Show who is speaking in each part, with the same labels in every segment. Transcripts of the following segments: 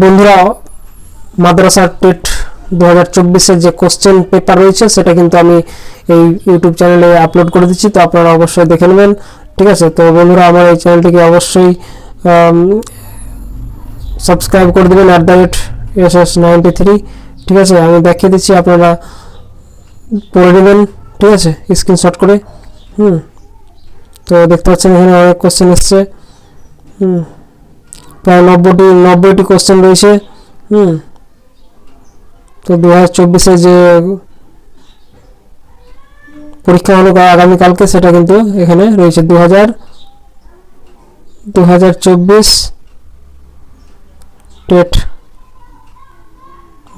Speaker 1: বন্ধুরা মাদ্রাসা টেট 2024-এর যে question paper রয়েছে সেটা কিন্তু আমি এই ইউটিউব চ্যানেলে আপলোড করে দিচ্ছি, তো আপনারা অবশ্যই দেখে নেবেন। ঠিক আছে, তো বন্ধুরা আমার এই চ্যানেলটিকে অবশ্যই সাবস্ক্রাইব করে দেবেন @SS93। ঠিক আছে, আমি দেখিয়ে দিচ্ছি, আপনারা পড়ে নেবেন। ঠিক আছে, স্ক্রিনশট করে। তো দেখতে পাচ্ছেন এখানে অনেক কোশ্চেন এসছে। প্রায় 90টি কোশ্চেন রয়েছে। তো 2024-এ যে পরীক্ষা হলো আগামীকালকে, সেটা কিন্তু এখানে রয়েছে 2024 টেট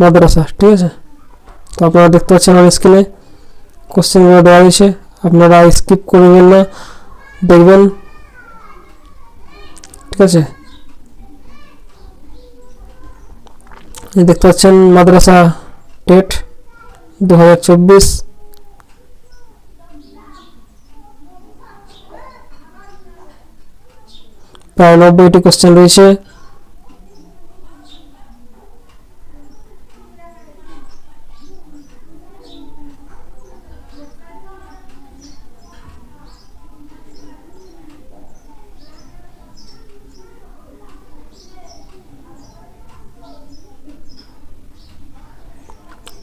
Speaker 1: মাদ্রাসা। ঠিক আছে, তো আপনারা দেখতে পাচ্ছেন আমার স্ক্রিনে কোশ্চেনগুলো দেওয়া হয়েছে, আপনারা স্কিপ করবেন না, দেখবেন। ঠিক আছে, দেখতে পাচ্ছেন মাদ্রাসা টেট 2024। প্রায় 90টি কোশ্চেন রয়েছে।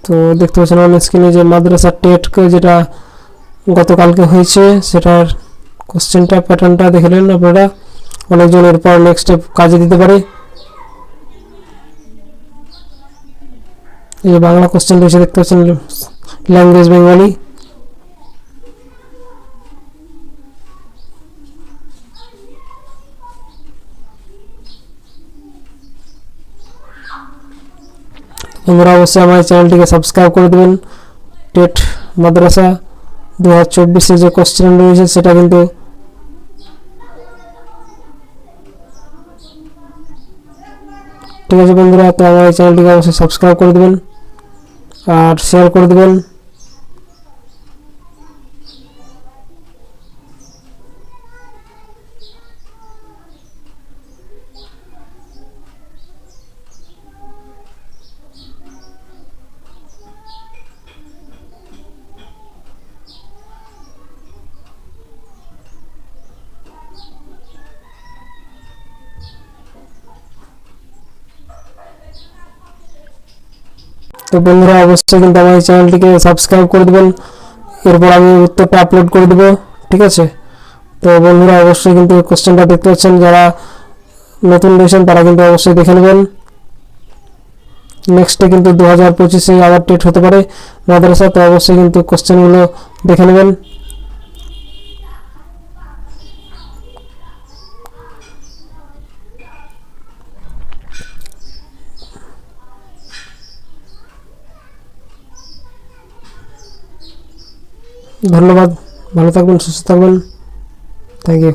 Speaker 1: তো দেখতে পাচ্ছেন অন স্ক্রিনে যে মাদ্রাসা টেট যেটা গতকালকে হয়েছে, সেটার কোশ্চেনটা প্যাটার্নটা দেখলেন আপনারা। অনেকজন এরপর নেক্সট স্টেপ কাজে দিতে পারে। এই যে বাংলা কোশ্চেন রয়েছে, দেখতে পাচ্ছেন ল্যাঙ্গুয়েজ বেঙ্গলি। বন্ধুরা অবশ্যই আমার চ্যানেলটিকে সাবস্ক্রাইব করে দেবেন। টেট মাদ্রাসা 2024-এ যে কোশ্চেন রয়েছে সেটা কিন্তু ঠিক আছে বন্ধুরা, তো আমার এই চ্যানেলটিকে অবশ্যই সাবস্ক্রাইব করে দেবেন আর শেয়ার করে দেবেন। তো বন্ধুরা অবশ্যই কিন্তু আমার এই চ্যানেলটিকে সাবস্ক্রাইব করে দেবেন, এরপর আমি উত্তরটা আপলোড করে দেবো। ঠিক আছে, তো বন্ধুরা অবশ্যই কিন্তু কোশ্চেনটা দেখতে পাচ্ছেন, যারা নতুন রয়েছেন তারা কিন্তু অবশ্যই দেখে নেবেন। নেক্সটে কিন্তু 2025-এ আবার টেট হতে পারে মাদ্রাসা, তো অবশ্যই কিন্তু কোশ্চেনগুলো দেখে নেবেন। ধন্যবাদ, ভালো থাকবেন, সুস্থ থাকবেন, থ্যাংক ইউ।